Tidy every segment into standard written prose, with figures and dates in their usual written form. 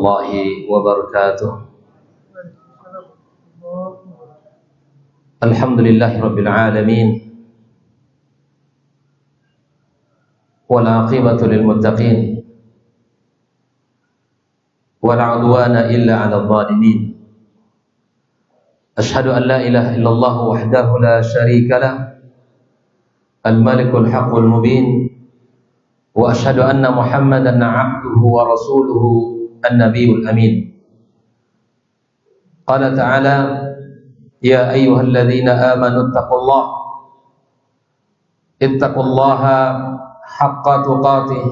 warahmatullahi wabarakatuh. Alhamdulillahi rabbil alamin, wal aqibatu lil muttaqin, wala udwana illa 'alal zalimin. Ashhadu an la ilaha illallah wahdahu la syarika lah, al-malikul haqqul mubin, wa ashhadu anna Muhammadan 'abduhu wa rasuluhu an-nabiyul amin. Qala ta'ala: ya ayyuhalladzina amanu ittaqullaha haqqa tuqatih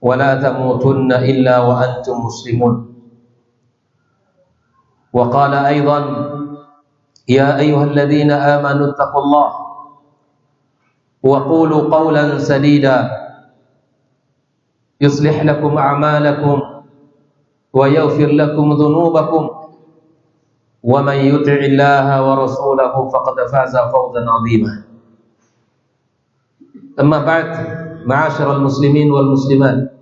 wa la tamutunna illa wa antum muslimun. Wa qala aidan: ya ayyuhalladzina amanu ittaqullaha wa qulu qawlan sadida yuslih lakum a'malakum wa yaghfir lakum dhunubakum wa man yuti'illaha wa rasulahu faqad faza fawzan 'azima. Amma ba'd, ma'asyiral muslimin wal muslimat,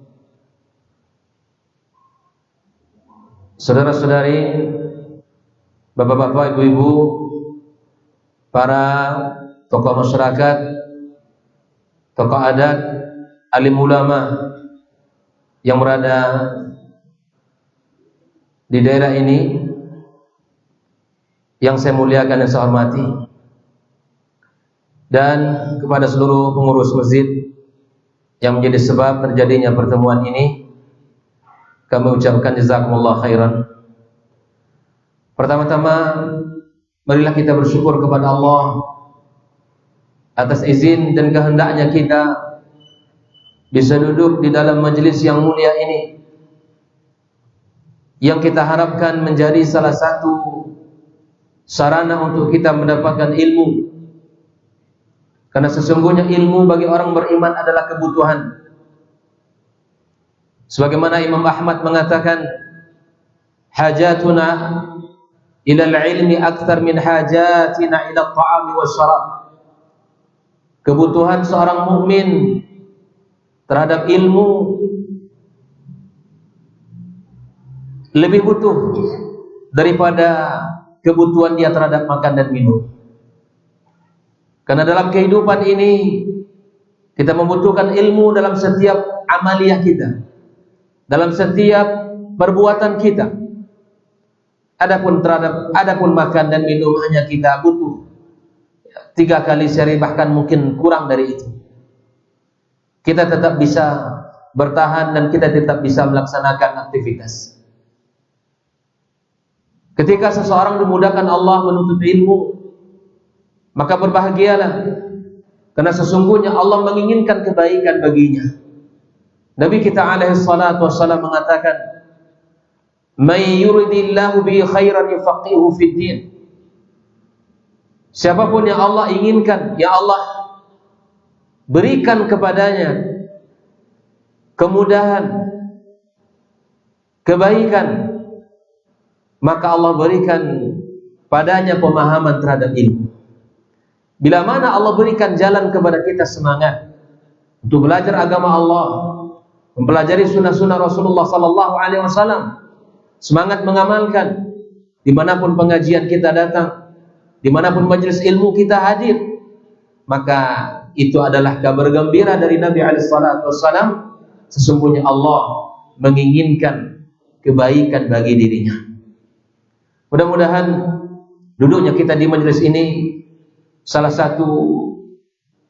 saudara-saudari, bapak-bapak, ibu-ibu, para tokoh masyarakat, tokoh adat, alim ulama yang berada di daerah ini, yang saya muliakan dan saya hormati, dan kepada seluruh pengurus masjid yang menjadi sebab terjadinya pertemuan ini, kami ucapkan jazakumullah khairan. Pertama-tama, marilah kita bersyukur kepada Allah atas izin dan kehendaknya kita bisa duduk di dalam majelis yang mulia ini, yang kita harapkan menjadi salah satu sarana untuk kita mendapatkan ilmu. Karena sesungguhnya ilmu bagi orang beriman adalah kebutuhan. Sebagaimana Imam Ahmad mengatakan, hajatuna ilal ilmi akthar min hajatina ila ta'ami wasyarab. Kebutuhan seorang mukmin terhadap ilmu lebih butuh daripada kebutuhan dia terhadap makan dan minum. Karena dalam kehidupan ini kita membutuhkan ilmu dalam setiap amaliyah kita, dalam setiap perbuatan kita. Adapun makan dan minum hanya kita butuh 3 kali sehari, bahkan mungkin kurang dari itu. Kita tetap bisa bertahan dan kita tetap bisa melaksanakan aktivitas. Ketika seseorang dimudahkan Allah menuntut ilmu, maka berbahagialah, karena sesungguhnya Allah menginginkan kebaikan baginya. Nabi kita alaihi salatu wassalam mengatakan, "May yuridillahu bi khairan yufaqihu fid din." Siapapun yang Allah inginkan, ya Allah berikan kepadanya kemudahan, kebaikan, maka Allah berikan padanya pemahaman terhadap ilmu. Bila mana Allah berikan jalan kepada kita semangat untuk belajar agama Allah, mempelajari sunnah-sunnah Rasulullah sallallahu alaihi wasallam, semangat mengamalkan dimanapun pengajian kita datang, dimanapun majelis ilmu kita hadir, maka itu adalah kabar gembira dari Nabi alaihi salatu wasallam. Sesungguhnya Allah menginginkan kebaikan bagi dirinya. Mudah-mudahan duduknya kita di majelis ini salah satu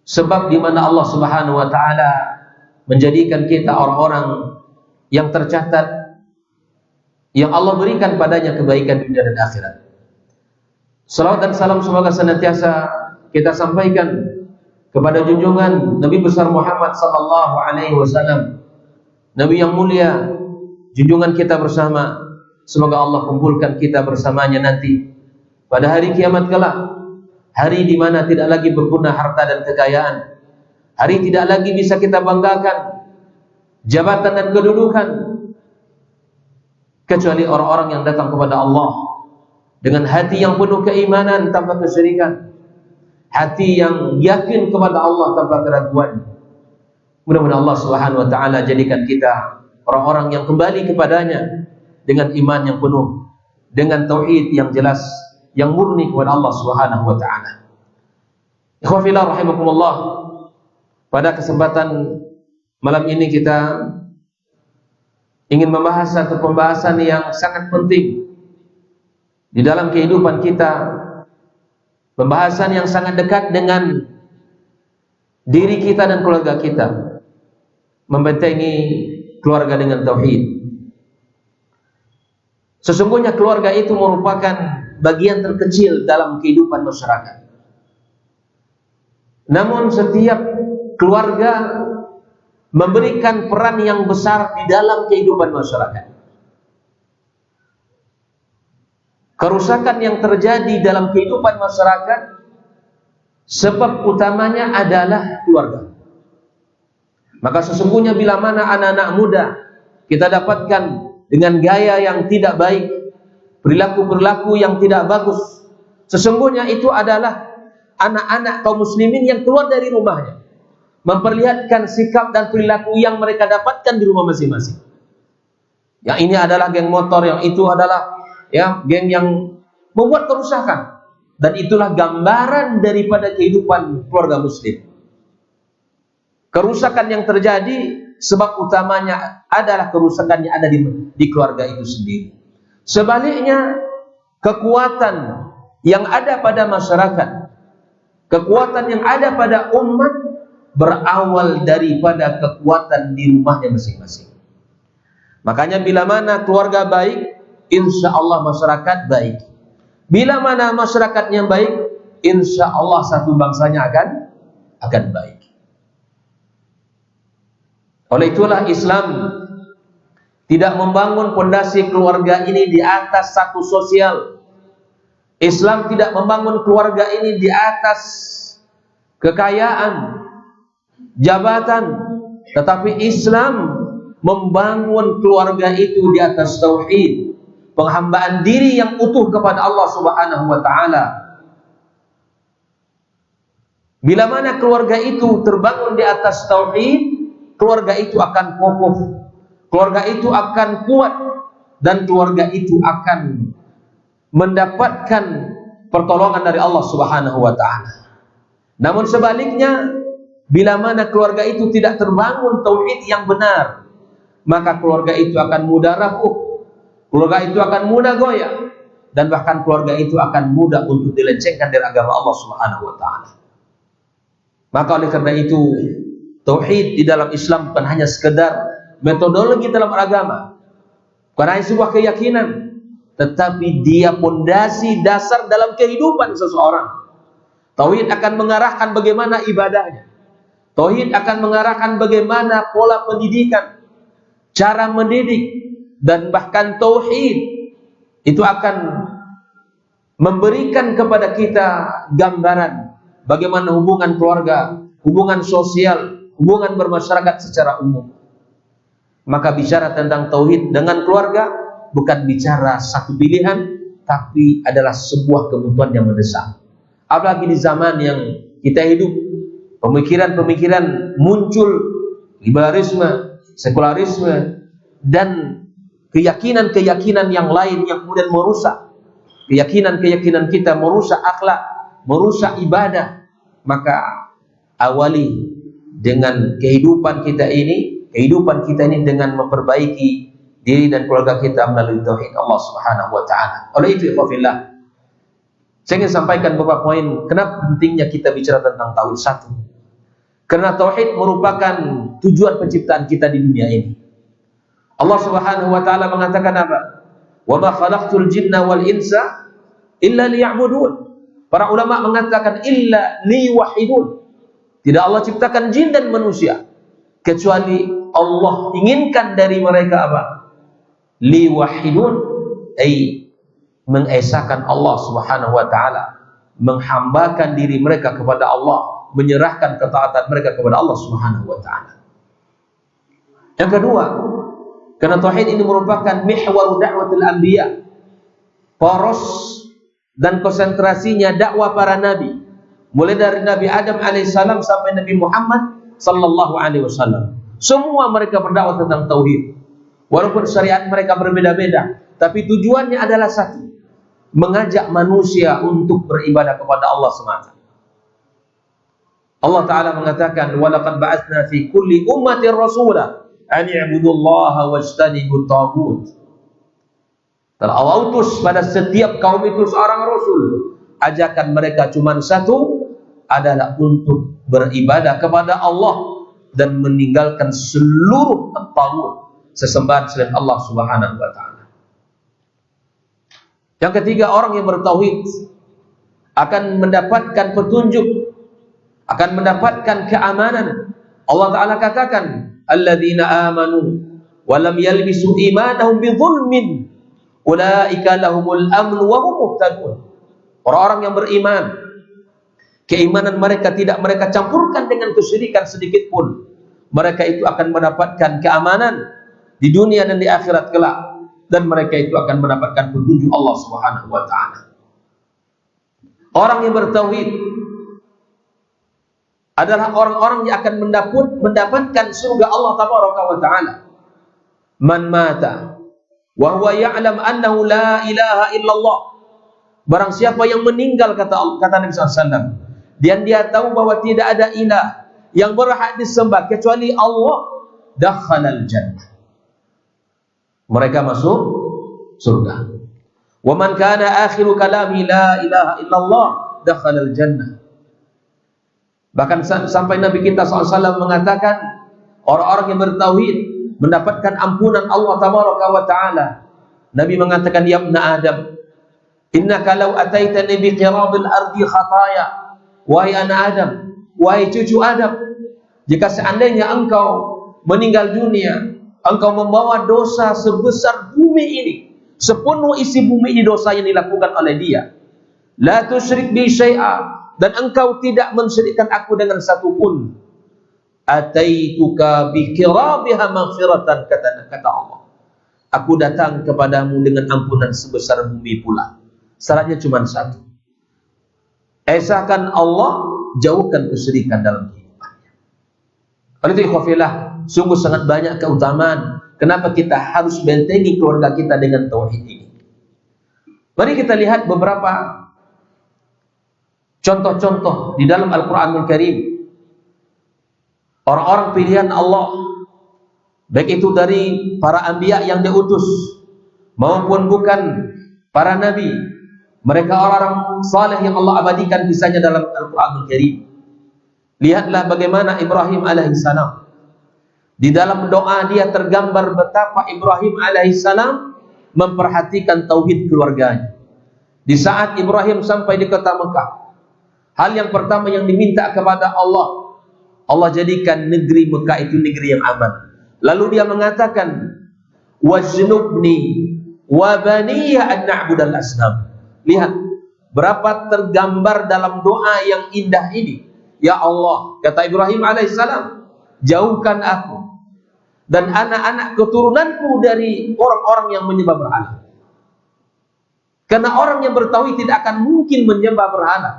sebab di mana Allah Subhanahu wa taala menjadikan kita orang-orang yang tercatat, yang Allah berikan padanya kebaikan dunia dan akhirat. Salawat dan salam semoga senantiasa kita sampaikan kepada junjungan Nabi besar Muhammad sallallahu alaihi wasallam, Nabi yang mulia, junjungan kita bersama. Semoga Allah kumpulkan kita bersamanya nanti pada hari kiamat kelak, hari di mana tidak lagi berguna harta dan kekayaan, hari tidak lagi bisa kita banggakan jabatan dan kedudukan, kecuali orang-orang yang datang kepada Allah dengan hati yang penuh keimanan tanpa kesyirikan, hati yang yakin kepada Allah tanpa keraguan. Mudah-mudahan Allah Subhanahu wa taala jadikan kita orang-orang yang kembali kepadanya dengan iman yang penuh, dengan tauhid yang jelas, yang murni kepada Allah Subhanahu wa taala. Ikhwan fillah rahimakumullah, pada kesempatan malam ini kita ingin membahas satu pembahasan yang sangat penting di dalam kehidupan kita, pembahasan yang sangat dekat dengan diri kita dan keluarga kita, membentengi keluarga dengan tauhid. Sesungguhnya keluarga itu merupakan bagian terkecil dalam kehidupan masyarakat. Namun setiap keluarga memberikan peran yang besar di dalam kehidupan masyarakat. Kerusakan yang terjadi dalam kehidupan masyarakat, sebab utamanya adalah keluarga. Maka sesungguhnya bila mana anak-anak muda kita dapatkan dengan gaya yang tidak baik, perilaku-perilaku yang tidak bagus, sesungguhnya itu adalah anak-anak kaum muslimin yang keluar dari rumahnya, memperlihatkan sikap dan perilaku yang mereka dapatkan di rumah masing-masing. Yang ini adalah geng motor, yang itu adalah geng yang membuat kerusakan. Dan itulah gambaran daripada kehidupan keluarga muslim. Kerusakan yang terjadi sebab utamanya adalah kerusakan yang ada di keluarga itu sendiri. Sebaliknya, kekuatan yang ada pada masyarakat, kekuatan yang ada pada umat berawal daripada kekuatan di rumahnya masing-masing. Makanya bila mana keluarga baik, insya Allah masyarakat baik. Bila mana masyarakatnya baik, insya Allah satu bangsanya akan baik. Oleh itulah Islam tidak membangun pondasi keluarga ini di atas satu sosial. Islam tidak membangun keluarga ini di atas kekayaan, jabatan, tetapi Islam membangun keluarga itu di atas tauhid, penghambaan diri yang utuh kepada Allah Subhanahu wa taala. Bila mana keluarga itu terbangun di atas tauhid, keluarga itu akan kokoh, keluarga itu akan kuat, dan keluarga itu akan mendapatkan pertolongan dari Allah Subhanahu wa taala. Namun sebaliknya, bila mana keluarga itu tidak terbangun tauhid yang benar, maka keluarga itu akan mudah rapuh, keluarga itu akan mudah goyah, dan bahkan keluarga itu akan mudah untuk dilencengkan dari agama Allah Subhanahu wa taala. Maka oleh karena itu, tauhid di dalam Islam bukan hanya sekedar metodologi dalam agama, bukan hanya sebuah keyakinan, tetapi dia pondasi dasar dalam kehidupan seseorang. Tauhid akan mengarahkan bagaimana ibadahnya. Tauhid akan mengarahkan bagaimana pola pendidikan, cara mendidik, dan bahkan tauhid itu akan memberikan kepada kita gambaran bagaimana hubungan keluarga, hubungan sosial, hubungan bermasyarakat secara umum. Maka bicara tentang tauhid dengan keluarga bukan bicara satu pilihan, tapi adalah sebuah kebutuhan yang mendesak. Apalagi di zaman yang kita hidup, pemikiran-pemikiran muncul, liberalisme, sekularisme, dan keyakinan-keyakinan yang lain yang kemudian merusak keyakinan-keyakinan kita, merusak akhlak, merusak ibadah. Maka awali dengan kehidupan kita ini dengan memperbaiki diri dan keluarga kita melalui tauhid Allah Subhanahu wa taala. Oleh itu, ikhwafillah, saya ingin sampaikan beberapa poin kenapa pentingnya kita bicara tentang tauhid. Satu, karena tauhid merupakan tujuan penciptaan kita di dunia ini. Allah Subhanahu wa taala mengatakan apa? "Wa ma khalaqtul jinna wal insa illa liya'budun." Para ulama mengatakan illa liwahidun. Tidak Allah ciptakan jin dan manusia kecuali Allah inginkan dari mereka apa? Liwahidun, ay mengesahkan Allah Subhanahu wa taala, menghambakan diri mereka kepada Allah, menyerahkan ketaatan mereka kepada Allah Subhanahu wa taala. Yang kedua, karena tauhid ini merupakan mihwar da'watul anbiya, poros dan konsentrasinya dakwah para nabi, mulai dari Nabi Adam alaihissalam sampai Nabi Muhammad sallallahu alaihi wasallam. Semua mereka berdakwah tentang tauhid. Walaupun syariat mereka berbeda-beda, tapi tujuannya adalah satu, mengajak manusia untuk beribadah kepada Allah semata. Allah Ta'ala mengatakan, وَلَقَدْ بَعَثْنَا فِي كُلِّ أُمَّةٍ رَسُولًا أَنِ اعْبُدُوا اللَّهَ وَاجْتَنِبُوا الطَّاغُوتَ. Telah Allah utus pada setiap kaum itu seorang Rasul. Ajakan mereka cuma satu, adalah untuk beribadah kepada Allah dan meninggalkan seluruh at-taghut, sesembahan selain Allah Subhanahu wa Ta'ala. Yang ketiga, orang yang bertauhid akan mendapatkan petunjuk, akan mendapatkan keamanan. Allah Ta'ala katakan, alladzina amanu wa lam yalbisu imanahum bidzulmin ulaika lahumul amnu wa hum muhtadun. Orang-orang yang beriman, keimanan mereka tidak mereka campurkan dengan kesyirikan sedikit pun, mereka itu akan mendapatkan keamanan di dunia dan di akhirat kelak, dan mereka itu akan mendapatkan petunjuk Allah Subhanahu wa Ta'ala. Orang yang bertauhid adalah orang-orang yang akan mendapatkan surga Allah Tabaraka wa Ta'ala. Man mata wa huwa ya'lam annahu la ilaha illallah. Barang siapa yang meninggal, kata Nabi SAW, dan dia tahu bahwa tidak ada ilah yang berhak disembah kecuali Allah, dakhalal jannah, mereka masuk surga. Wa man kana akhiru kalami la ilaha illallah dakhalal jannah. Bahkan sampai Nabi kita SAW mengatakan, orang-orang yang bertauhid mendapatkan ampunan Allah Tabaraka wa Ta'ala. Nabi mengatakan, ya ibna Adam, innaka law ataitani bi qirabil ardi khataya. Wahai anak Adam, wahai cucu Adam, jika seandainya engkau meninggal dunia, engkau membawa dosa sebesar bumi ini, sepenuh isi bumi ini dosa yang dilakukan oleh dia, la tusyrik bi syai'a, dan engkau tidak mensyirikkan aku dengan satu pun, ataituka bi qirabiha maghfiratan, kata Allah, aku datang kepadamu dengan ampunan sebesar bumi pula. Syaratnya cuma satu, esakan Allah, jauhkan kesyirikan dalam kehidupannya. Oleh itu ikhwafillah, sungguh sangat banyak keutamaan kenapa kita harus bentengi keluarga kita dengan tauhid ini. Mari kita lihat beberapa contoh-contoh di dalam Al-Quranul Karim. Orang-orang pilihan Allah, baik itu dari para anbiya yang diutus maupun bukan para nabi, mereka orang-orang saleh yang Allah abadikan kisahnya dalam Al-Quranul Karim. Lihatlah bagaimana Ibrahim alaihissalam, di dalam doa dia tergambar betapa Ibrahim alaihissalam memperhatikan tauhid keluarganya. Di saat Ibrahim sampai di kota Mekah, hal yang pertama yang diminta kepada Allah, Allah jadikan negeri Mekah itu negeri yang aman. Lalu dia mengatakan, wajnubni wa baniya an na'budal asnam. Lihat berapa tergambar dalam doa yang indah ini. Ya Allah, kata Ibrahim alaihissalam, jauhkan aku dan anak-anak keturunanku dari orang-orang yang menyembah berhala. Karena orang yang bertauhid tidak akan mungkin menyembah berhala.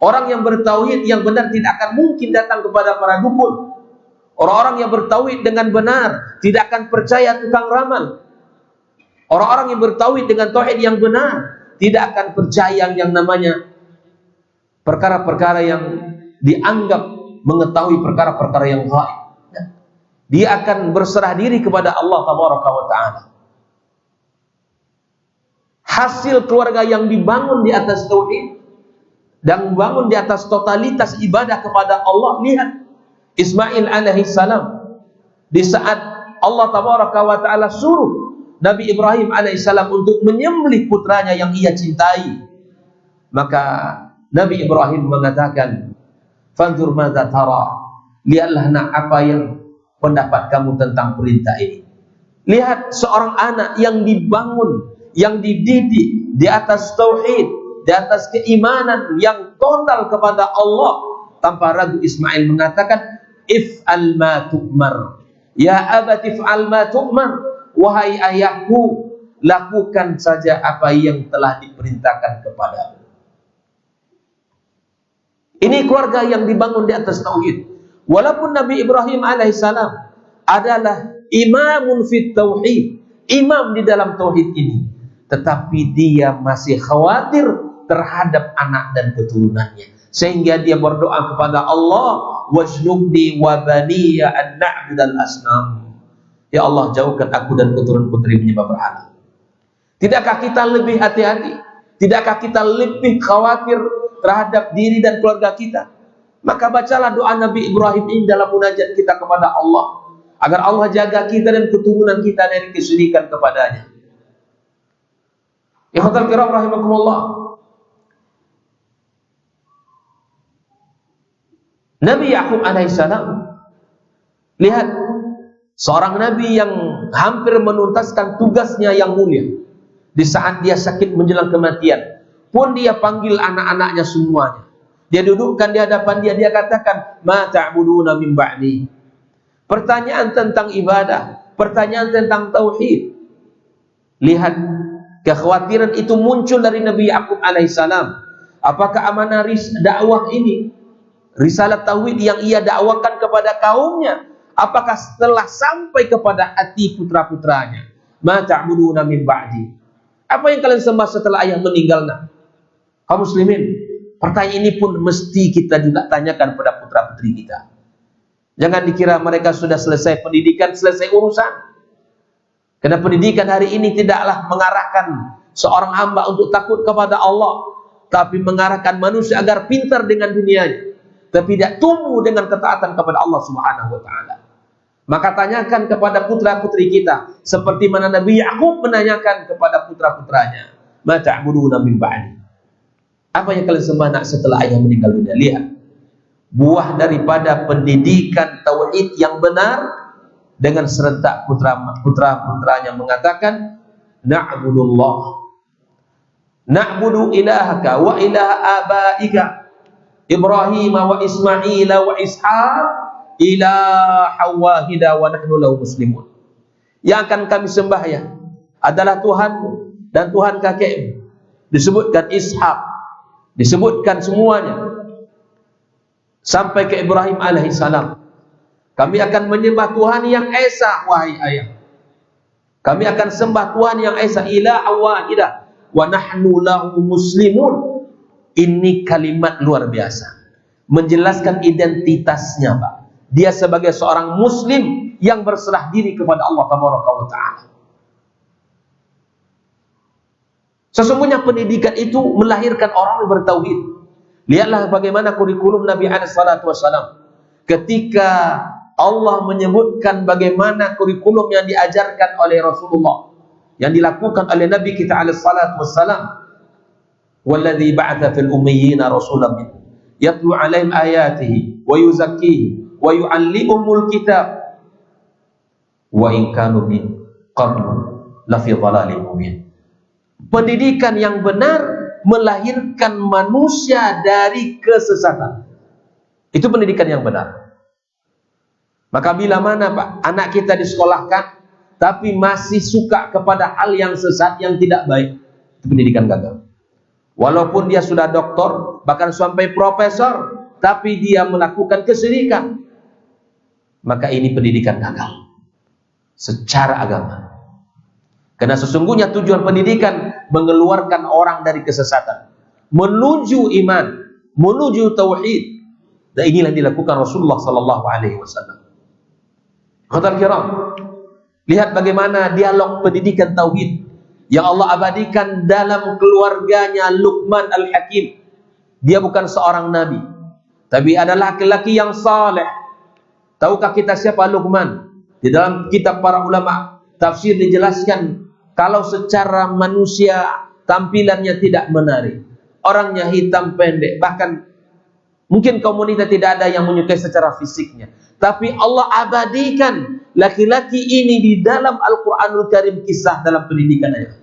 Orang yang bertauhid yang benar tidak akan mungkin datang kepada para dukun. Orang-orang yang bertauhid dengan benar tidak akan percaya tukang ramal. Orang-orang yang bertauhid dengan tauhid yang benar tidak akan percaya yang namanya perkara-perkara yang dianggap mengetahui perkara-perkara yang gaib. Dia akan berserah diri kepada Allah Tabaraka wa Ta'ala. Hasil keluarga yang dibangun di atas tauhid dan bangun di atas totalitas ibadah kepada Allah. Lihat Ismail alaihissalam, di saat Allah Tabaraka wa Ta'ala suruh Nabi Ibrahim alaihissalam untuk menyembelih putranya yang ia cintai, maka Nabi Ibrahim mengatakan, fanzur madza tara, lihatlah nak apa yang pendapat kamu tentang perintah ini. Lihat seorang anak yang dibangun, yang dididik di atas tauhid, di atas keimanan yang total kepada Allah. Tanpa ragu Ismail mengatakan, if'al ma tu'mar, ya abati if'al ma tu'mar, wahai ayahku, lakukan saja apa yang telah diperintahkan kepadamu. Ini keluarga yang dibangun di atas tauhid. Walaupun Nabi Ibrahim alaihissalam adalah imamun fit tauhid, imam di dalam tauhid ini, tetapi dia masih khawatir terhadap anak dan keturunannya, sehingga dia berdoa kepada Allah, wajnubni wa baniya an na'budal asnam. Ya Allah, jauhkan aku dan keturunan putri menyembah berhala. Tidakkah kita lebih hati-hati? Tidakkah kita lebih khawatir terhadap diri dan keluarga kita? Maka bacalah doa Nabi Ibrahim ini dalam munajat kita kepada Allah, agar Allah jaga kita dan keturunan kita dari kesyirikan kepadanya. Ikhwatal kiram rahimakumullah. Nabi Yakub alaihissalam, lihat, seorang nabi yang hampir menuntaskan tugasnya yang mulia. Di saat dia sakit menjelang kematian pun dia panggil anak-anaknya semuanya. Dia dudukkan di hadapan dia, dia katakan, ma ta'buduna min ba'di. Pertanyaan tentang ibadah, pertanyaan tentang tauhid. Lihat, kekhawatiran itu muncul dari Nabi Yakub alaihissalam. Apakah amanah dakwah ini, risalah tauhid yang ia dakwakan kepada kaumnya, apakah setelah sampai kepada hati putra-putranya? Ma ta'buduna min ba'di. Apa yang kalian sembah setelah ayah meninggal? Kaum muslimin, pertanyaan ini pun mesti kita juga tanyakan pada putra-putri kita. Jangan dikira mereka sudah selesai pendidikan, selesai urusan. Karena pendidikan hari ini tidaklah mengarahkan seorang hamba untuk takut kepada Allah, tapi mengarahkan manusia agar pintar dengan dunianya, tapi tidak tumbuh dengan ketaatan kepada Allah Subhanahu wa taala. Maka tanyakan kepada putra-putri kita, seperti mana Nabi Yakub menanyakan kepada putra-putranya, ma ta'buduna min ba'di. Apa yang kalian sembah setelah ayah meninggal dunia? Lihat, buah daripada pendidikan tauhid yang benar, dengan serentak putra-putranya mengatakan, na'budullah, na'budu ilahaka wa ilaha abaika Ibrahim wa Ismail wa Ishaq ilaha wahida wa nahnu lahu muslimun. Yang akan kami sembah ya adalah Tuhanmu dan Tuhan kakekmu. Disebutkan Ishak, disebutkan semuanya sampai ke Ibrahim alaihissalam. Kami akan menyembah Tuhan yang esa, wahai ayah. Kami akan sembah Tuhan yang esa, ilaha wahida wa nahnu lahu muslimun. Ini kalimat luar biasa, menjelaskan identitasnya, Pak. Dia sebagai seorang muslim yang berserah diri kepada Allah Tabaraka wa Ta'ala. Sesungguhnya pendidikan itu melahirkan orang yang bertauhid. Lihatlah bagaimana kurikulum Nabi SAW. Ketika Allah menyebutkan bagaimana kurikulum yang diajarkan oleh Rasulullah, yang dilakukan oleh Nabi kita SAW. Walladzi ba'atha fil ummiyina rasulan minhum yatlu 'alaihim ayatihi wa yuzakkihim wa yu'allimuhumul kitab wa in kanu min qablu lafi dhalalin mubin. Pendidikan yang benar melahirkan manusia dari kesesatan. Itu pendidikan yang benar. Maka bila mana, Pak, anak kita disekolahkan tapi masih suka kepada hal yang sesat, yang tidak baik, itu pendidikan gagal. Walaupun dia sudah doktor, bahkan sampai profesor, tapi dia melakukan kesyirikan, maka ini pendidikan gagal secara agama. Karena sesungguhnya tujuan pendidikan mengeluarkan orang dari kesesatan, menuju iman, menuju tauhid. Dan inilah yang dilakukan Rasulullah sallallahu alaihi wasallam. Khawatir kiram, lihat bagaimana dialog pendidikan tauhid yang Allah abadikan dalam keluarganya Luqman Al-Hakim. Dia bukan seorang nabi, tapi adalah laki-laki yang saleh. Tahukah kita siapa Luqman? Di dalam kitab para ulama tafsir dijelaskan, kalau secara manusia tampilannya tidak menarik, orangnya hitam pendek, bahkan mungkin kaum wanita tidak ada yang menyukai secara fisiknya, tapi Allah abadikan laki-laki ini di dalam Al-Quranul Karim, kisah dalam pendidikannya.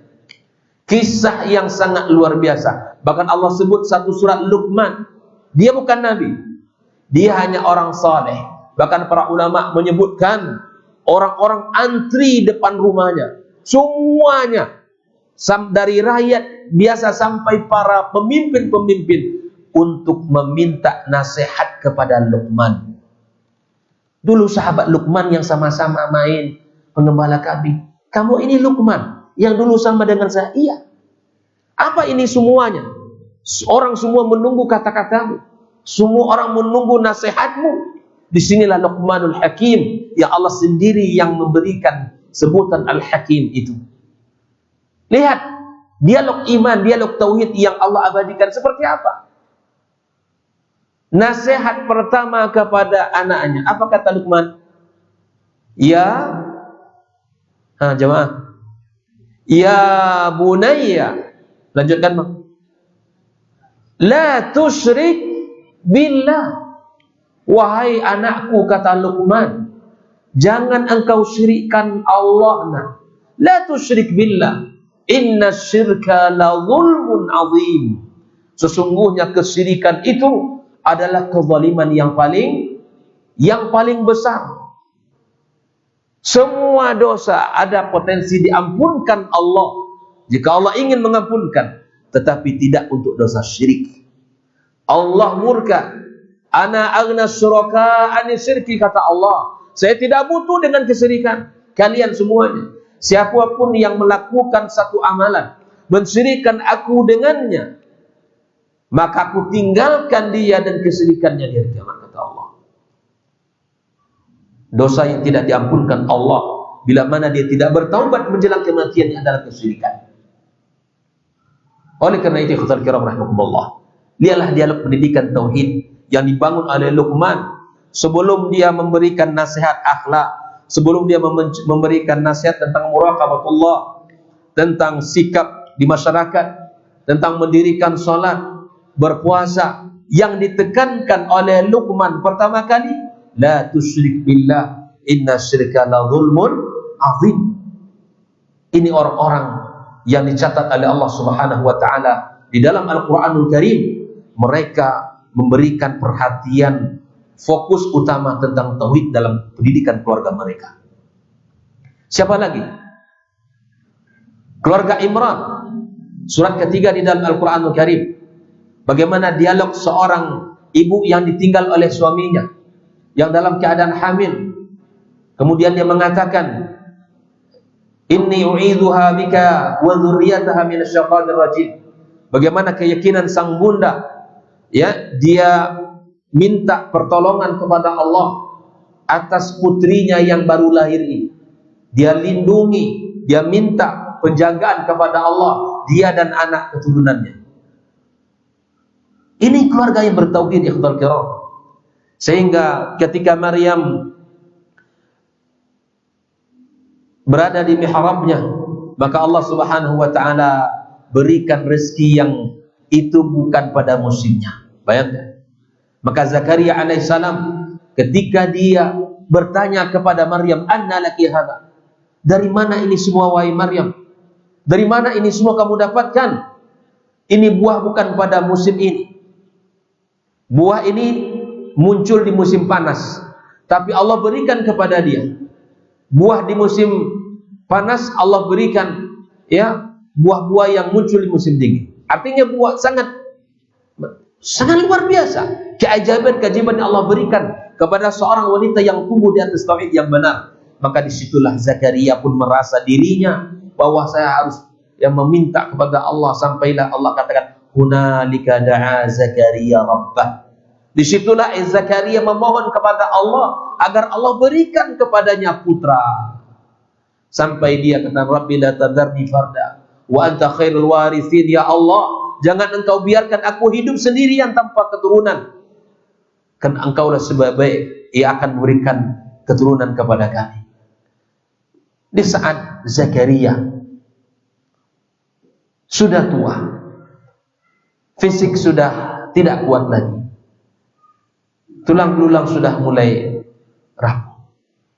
Kisah yang sangat luar biasa. Bahkan Allah sebut satu surat Luqman, dia bukan nabi, dia hanya orang saleh. Bahkan para ulama menyebutkan orang-orang antri depan rumahnya, semuanya, dari rakyat biasa sampai para pemimpin-pemimpin, untuk meminta nasihat kepada Luqman. Dulu sahabat Luqman yang sama-sama main pengembala kambing. Kamu ini Luqman yang dulu sama dengan saya. Iya. Apa ini semuanya? Orang semua menunggu kata-katamu. Semua orang menunggu nasihatmu. Disinilah Luqmanul Hakim, yang Allah sendiri yang memberikan sebutan Al-Hakim itu. Lihat, dialog iman, dialog tauhid yang Allah abadikan seperti apa? Nasihat pertama kepada anaknya. Apa kata Luqman? Ya, jemaah. Ya bunayya. Lanjutkan, Bang. La tusyrik billah. Wahai anakku, kata Luqman, jangan engkau syirikkan Allah. Nah, la tusyrik billah. Inna syirka la zulmun azim. Sesungguhnya kesyirikan itu adalah kezaliman yang paling besar. Semua dosa ada potensi diampunkan Allah jika Allah ingin mengampunkan, tetapi tidak untuk dosa syirik. Allah murka. Ana aghna syuraka ani syirki, kata Allah. Saya tidak butuh dengan kesyirikan kalian semuanya. Siapapun yang melakukan satu amalan, mensyirikkan aku dengannya, maka aku tinggalkan dia dan kesyirikannya di hari kiamat, kata Allah. Dosa yang tidak diampunkan Allah bila mana dia tidak bertaubat menjelang kematiannya adalah kesyirikan. Oleh karena itu, ikhwatal kiram rahimakumullah, lihatlah dialog pendidikan tauhid yang dibangun oleh Luqman sebelum dia memberikan nasihat akhlak, sebelum dia memberikan nasihat tentang muraqabatullah, tentang sikap di masyarakat, tentang mendirikan salat, berpuasa. Yang ditekankan oleh Luqman pertama kali, la tusyrik billah, inna syirka la zulmun azim. Ini orang-orang yang dicatat oleh Allah Subhanahu wa taala di dalam Al-Qur'anul Karim. Mereka memberikan perhatian fokus utama tentang tauhid dalam pendidikan keluarga mereka. Siapa lagi? Keluarga Imran, surat ketiga di dalam Al-Qur'anul Karim. Bagaimana dialog seorang ibu yang ditinggal oleh suaminya yang dalam keadaan hamil. Kemudian dia mengatakan, inni u'idzuha bika wa dzurriyyataha minasyaitonir rajim. Bagaimana keyakinan sang bunda, ya, dia minta pertolongan kepada Allah atas putrinya yang baru lahir ini. Dia lindungi, dia minta penjagaan kepada Allah, dia dan anak keturunannya. Ini keluarga yang bertauhid, ikhwal kiram. Sehingga ketika Maryam berada di mihrabnya, maka Allah Subhanahu wa taala berikan rezeki yang itu bukan pada musimnya. Bayangkan. Maka Zakaria alaihissalam ketika dia bertanya kepada Maryam, anna laki hadza? Dari mana ini semua, wahai Maryam? Dari mana ini semua kamu dapatkan? Ini buah bukan pada musim ini. Buah ini muncul di musim panas, tapi Allah berikan kepada dia. Buah di musim panas Allah berikan, ya, buah-buah yang muncul di musim dingin. Artinya buah sangat luar biasa. Keajaiban-keajaiban yang Allah berikan kepada seorang wanita yang tumbuh di atas tauhid yang benar. Maka disitulah Zakaria pun merasa dirinya bahwa saya harus yang meminta kepada Allah, sampailah Allah katakan, hunalika da'a Zakaria rabbah. Disitulah Zakaria memohon kepada Allah agar Allah berikan kepadanya putra. Sampai dia kata, Rabbi la tadarni farda wa anta khairul warithin. Ya Allah, jangan engkau biarkan aku hidup sendirian tanpa keturunan, kan engkaulah sebaik-baik yang akan memberikan keturunan kepada kami. Di saat Zakaria sudah tua, fisik sudah tidak kuat lagi, tulang belulang sudah mulai rapuh,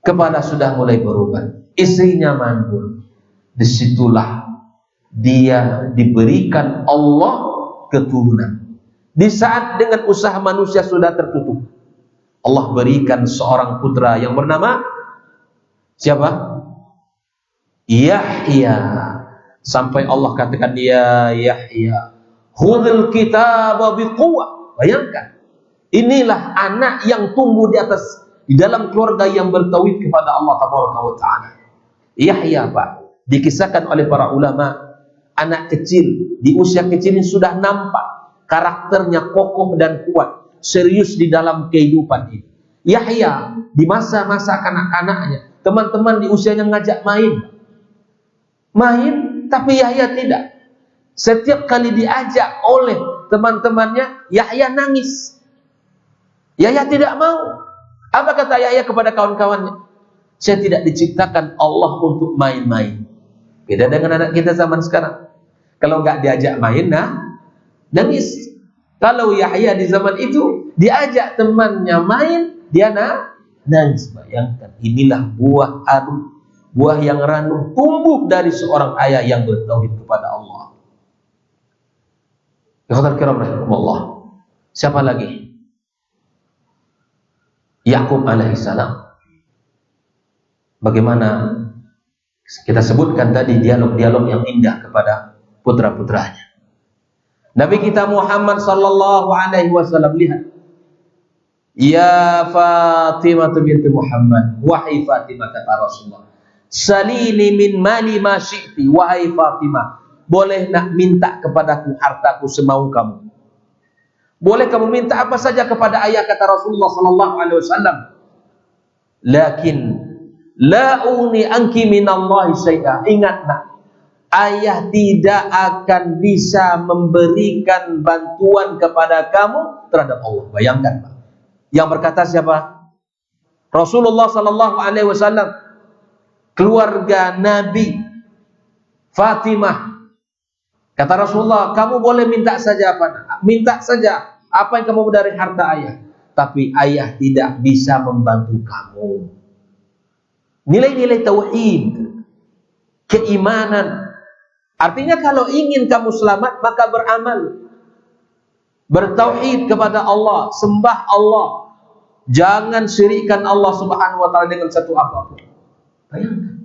kepala sudah mulai berubah, istrinya mandul. Disitulah dia diberikan Allah keturunan. Di saat dengan usaha manusia sudah tertutup, Allah berikan seorang putra yang bernama siapa? Yahya. Sampai Allah katakan, ya Yahya, khudhil kitaba biquwwah. Bayangkan, inilah anak yang tumbuh di atas di dalam keluarga yang bertauhid kepada Allah Tabaraka wa Ta'ala. Yahya, Pak, dikisahkan oleh para ulama, anak kecil di usia kecil ini sudah nampak karakternya kokoh dan kuat, serius di dalam kehidupan ini. Yahya di masa-masa kanak-kanaknya, teman-teman di usianya ngajak main, tapi Yahya tidak. Setiap kali diajak oleh teman-temannya, Yahya nangis. Yahya tidak mau. Apa kata Yahya kepada kawan-kawannya? Saya tidak diciptakan Allah untuk main-main. Beda dengan anak kita zaman sekarang. Kalau nggak diajak main, nangis. Kalau Yahya di zaman itu diajak temannya main, dia nangis. Bayangkan, inilah buah yang ranum tumbuh dari seorang ayah yang bertauhid kepada Allah. Ikhwatal kiram rahimakumullah. Siapa lagi? Yakub alaihissalam. Bagaimana kita sebutkan tadi dialog-dialog yang indah kepada putra-putranya. Nabi kita Muhammad sallallahu alaihi wasallam, lihat. Ya Fatimah binti Muhammad, wahai Fatimah, kata Rasulullah, salini min mali ma syi'ti, wahai Fatimah, boleh nak minta kepadaku hartaku semau kamu. Boleh kamu minta apa saja kepada ayah, kata Rasulullah sallallahu alaihi wasallam. Lakin la uni anki minallahi syai'a. Ingat nak, ayah tidak akan bisa memberikan bantuan kepada kamu terhadap Allah. Bayangkan, Pak. Yang berkata siapa? Rasulullah sallallahu alaihi wasallam, keluarga Nabi Fatimah. Kata Rasulullah, kamu boleh minta saja apa? Minta saja apa yang kamu dari harta ayah. Tapi ayah tidak bisa membantu kamu. Nilai-nilai tauhid, keimanan. Artinya kalau ingin kamu selamat, maka beramal. Bertauhid kepada Allah, sembah Allah. Jangan syirikkan Allah Subhanahu wa Ta'ala dengan satu apapun. Bayangkan.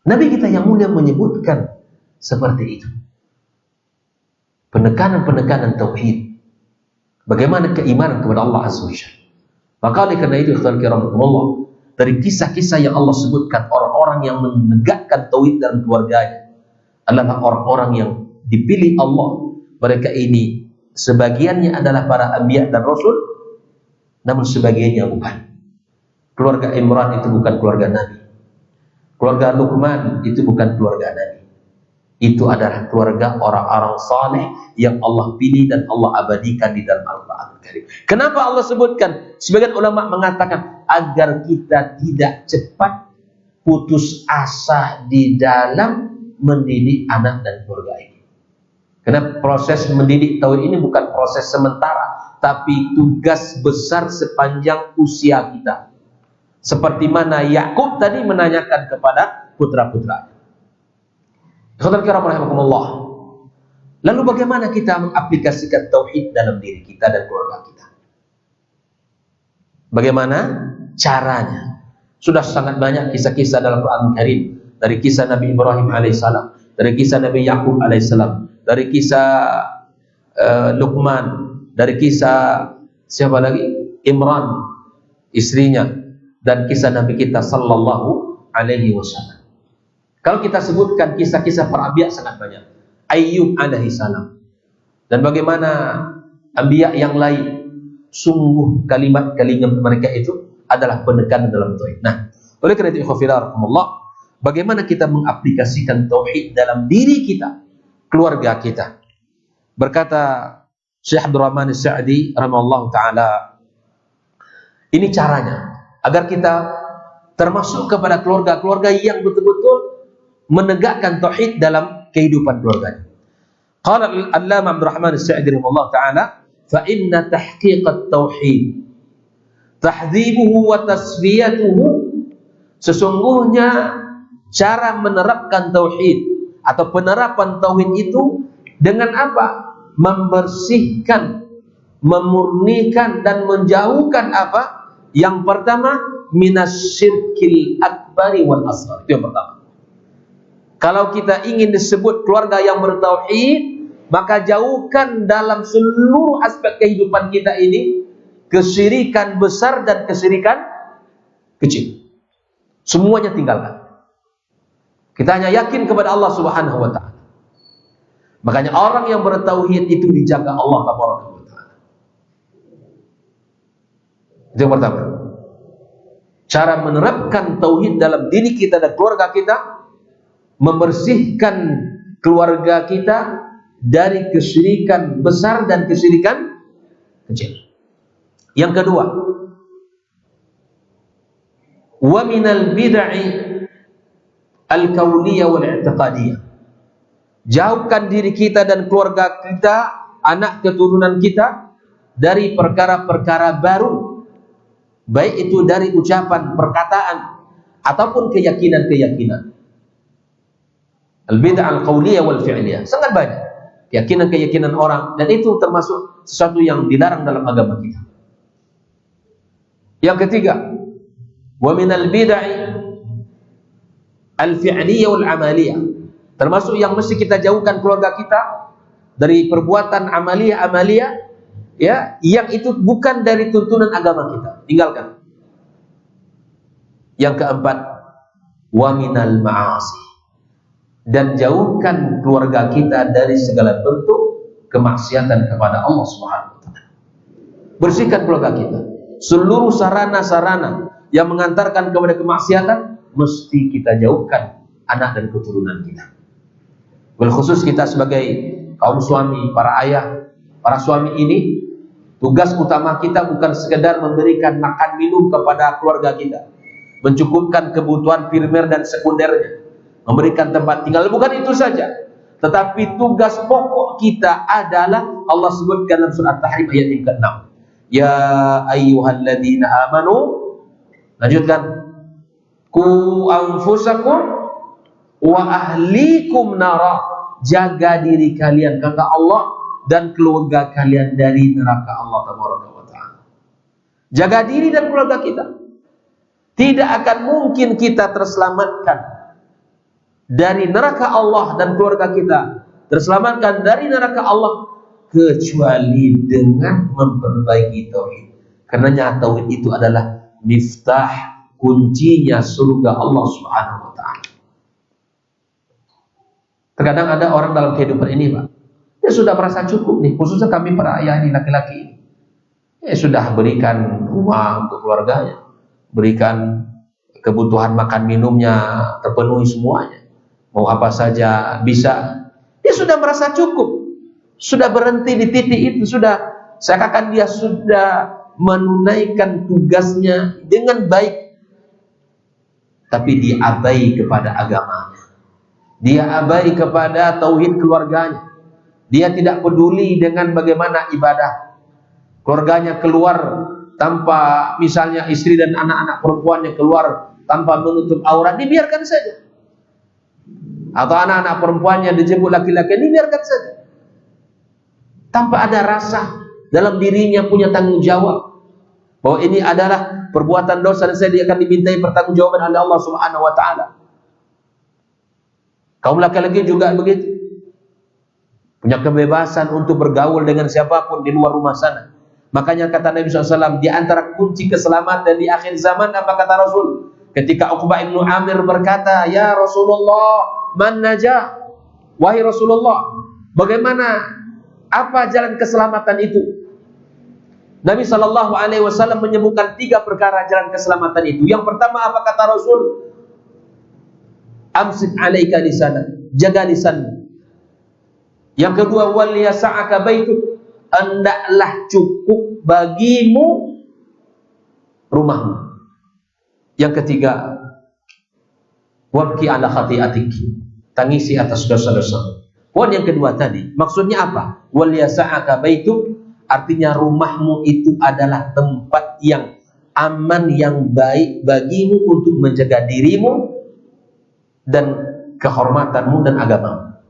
Nabi kita yang mulia menyebutkan seperti itu. Penekanan-penekanan tauhid. Bagaimana keimanan kepada Allah Azza wa Jalla. Maka oleh karena itu, ikhwan kiramullah, dari kisah-kisah yang Allah sebutkan, orang-orang yang menegakkan tauhid dalam keluarganya adalah orang-orang yang dipilih Allah. Mereka ini sebagiannya adalah para anbiya dan rasul, namun sebagiannya bukan. Keluarga Imran itu bukan keluarga Nabi. Keluarga Luqman itu bukan keluarga Nabi. Itu adalah keluarga orang-orang saleh yang Allah pilih dan Allah abadikan di dalam Al-Quran Karim. Kenapa Allah sebutkan? Sebagian ulama mengatakan agar kita tidak cepat putus asa di dalam mendidik anak dan keluarga ini. Karena proses mendidik tauhid ini bukan proses sementara, tapi tugas besar sepanjang usia kita. Seperti mana Yakub tadi menanyakan kepada putra-putranya. Saudara kiram rahimakumullah. Lalu bagaimana kita mengaplikasikan tauhid dalam diri kita dan keluarga kita? Bagaimana caranya? Sudah sangat banyak kisah-kisah dalam Al-Quran Karim. Dari kisah Nabi Ibrahim alaihissalam, dari kisah Nabi Yakub alaihissalam, dari kisah Luqman, dari kisah siapa lagi? Imran, istrinya, dan kisah Nabi kita sallallahu alaihi wasallam. Kalau kita sebutkan kisah-kisah para anbiya sangat banyak. Ayyub alaihi salam. Dan bagaimana anbiya yang lain, sungguh kalimat-kalimat mereka itu adalah penekanan dalam tauhid. Nah, oleh karena itu ikhwafillah, bagaimana kita mengaplikasikan tauhid dalam diri kita, keluarga kita. Berkata Syekh Abdul Rahman As-Sa'di rahimahullah taala, ini caranya agar kita termasuk kepada keluarga-keluarga yang betul-betul menegakkan tauhid dalam kehidupan keluarganya. Qala al-Allama Abdul Rahman As-Sa'di rahimahullah taala, fa inna tahqiqat tauhid tahdhibuhu wa tasfiyatuhu, sesungguhnya cara menerapkan tauhid atau penerapan tauhid itu dengan apa? Membersihkan, memurnikan dan menjauhkan apa? Yang pertama, minasyirkil akbari wal asghar. Itu yang pertama. Kalau kita ingin disebut keluarga yang bertauhid, maka jauhkan dalam seluruh aspek kehidupan kita ini kesyirikan besar dan kesyirikan kecil. Semuanya tinggalkan. Kita hanya yakin kepada Allah Subhanahu wa taala. Makanya orang yang bertauhid itu dijaga Allah Tabaraka wa taala. Itu yang pertama. Cara menerapkan tauhid dalam diri kita dan keluarga kita, membersihkan keluarga kita dari kesyirikan besar dan kesyirikan kecil. Yang kedua, wa minal bid'i al-kauniyah wal i'tiqadiyah. Jauhkan diri kita dan keluarga kita, anak keturunan kita dari perkara-perkara baru, baik itu dari ucapan, perkataan ataupun keyakinan-keyakinan. Al-bid'ah al-qauliyah wal fi'liyah. Sangat banyak keyakinan-keyakinan orang, dan itu termasuk sesuatu yang dilarang dalam agama kita. Yang ketiga, wa minal bid'ah al-fi'liyah wal amaliyah. Termasuk yang mesti kita jauhkan keluarga kita dari perbuatan amaliyah, ya, yang itu bukan dari tuntunan agama kita. Tinggalkan. Yang keempat, wa minal ma'asi. Dan jauhkan keluarga kita dari segala bentuk kemaksiatan kepada Allah Subhanahu wa taala. Bersihkan keluarga kita. Seluruh sarana-sarana yang mengantarkan kepada kemaksiatan mesti kita jauhkan anak dan keturunan kita. Khusus kita sebagai kaum suami, para ayah, para suami ini, tugas utama kita bukan sekedar memberikan makan minum kepada keluarga kita, mencukupkan kebutuhan primer dan sekundernya, memberikan tempat tinggal, bukan itu saja. Tetapi tugas pokok kita adalah Allah sebutkan dalam surat Tahrim ayat yang ke-6. Ya ayyuhalladzina amanu, lanjutkan, ku anfusakum wa ahlikum nara. Jaga diri kalian, kata Allah, dan keluarga kalian dari neraka Allah Tabaraka wa taala. Jaga diri dan keluarga kita. Tidak akan mungkin kita terselamatkan dari neraka Allah dan keluarga kita terselamatkan dari neraka Allah kecuali dengan memperbaiki tauhid. Karenanya tauhid itu adalah miftah, kuncinya surga Allah Subhanahu wa taala. Terkadang ada orang dalam kehidupan ini, Pak, dia sudah merasa cukup nih, khususnya kami para ayah ini, laki-laki ini. Ya sudah berikan rumah untuk keluarganya, berikan kebutuhan makan minumnya terpenuhi semuanya, mau apa saja bisa. Dia sudah merasa cukup, sudah berhenti di titik itu, sudah seakan dia sudah menunaikan tugasnya dengan baik, tapi dia abai kepada agamanya, dia abai kepada tauhid keluarganya, dia tidak peduli dengan bagaimana ibadah keluarganya keluar tanpa, misalnya istri dan anak-anak perempuannya keluar tanpa menutup aurat, dibiarkan saja. Atau anak-anak perempuannya dijemput laki-laki, dibiarkan saja. Tanpa ada rasa dalam dirinya punya tanggung jawab bahwa ini adalah perbuatan dosa dan saya akan dimintai pertanggungjawaban oleh Allah Subhanahu wa taala. Kaum laki-laki juga begitu. Punya kebebasan untuk bergaul dengan siapapun di luar rumah sana. Makanya kata Nabi SAW, di antara kunci keselamatan di akhir zaman, apa kata Rasul? Ketika Uqbah ibn Amir berkata, ya Rasulullah, man najah? Wahai Rasulullah, bagaimana, apa jalan keselamatan itu? Nabi SAW menyebutkan 3 perkara jalan keselamatan itu. Yang pertama, apa kata Rasul? Amsik alaika lisanak, jaga lisanmu. Yang kedua, wal yasa'aka baituk, hendaklah cukup bagimu rumahmu. Yang ketiga, wabki ala khati'atik, tangisi atas dosa-dosa. Poin yang kedua tadi, maksudnya apa? Wal yasa'aka baituk, artinya rumahmu itu adalah tempat yang aman, yang baik bagimu untuk menjaga dirimu dan kehormatanmu dan agamamu.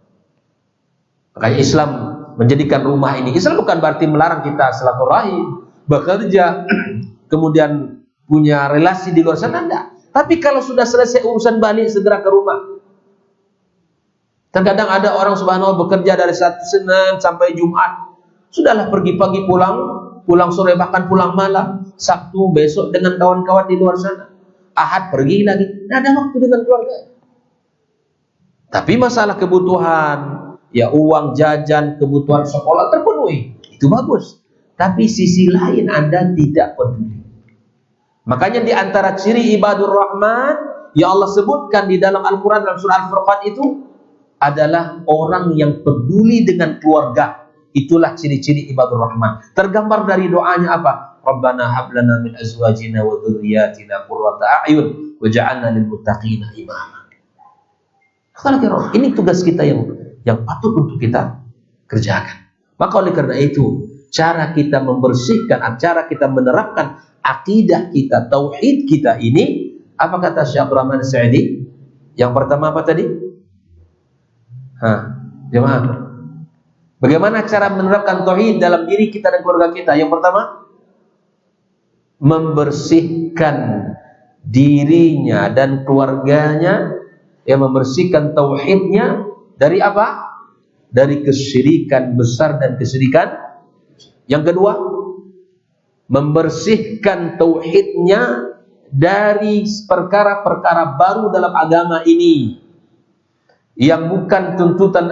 Makanya Islam menjadikan rumah ini, Islam bukan berarti melarang kita silaturahim, bekerja, kemudian punya relasi di luar sana, enggak. Tapi kalau sudah selesai urusan balik, segera ke rumah. Terkadang ada orang subhanallah bekerja dari Senin sampai Jumat, sudahlah pergi pagi pulang, pulang sore bahkan pulang malam, Sabtu besok dengan kawan-kawan di luar sana, Ahad pergi lagi, tidak ada waktu dengan keluarga. Tapi masalah kebutuhan, ya uang jajan, kebutuhan sekolah terpenuhi, itu bagus. Tapi sisi lain Anda tidak peduli. Makanya di antara ciri ibadur rahman yang Allah sebutkan di dalam Al-Quran dalam surah Al-Furqan itu adalah orang yang peduli dengan keluarga. Itulah ciri-ciri ibadur rahman. Tergambar dari doanya apa? Rabbana hablana min azwajina wa dhurriyyatina qurrata a'yun waj'alna lil muttaqina imama. Ini tugas kita yang patut untuk kita kerjakan. Maka oleh karena itu, cara kita membersihkan, cara kita menerapkan akidah kita, tauhid kita ini, apa kata Syekh Abdurrahman As-Sa'di? Yang pertama apa tadi? Jemaah. Bagaimana cara menerapkan tauhid dalam diri kita dan keluarga kita? Yang pertama, membersihkan dirinya dan keluarganya, membersihkan tauhidnya dari apa? Dari kesyirikan besar dan kesyirikan. Yang kedua, membersihkan tauhidnya dari perkara-perkara baru dalam agama ini yang bukan tuntunan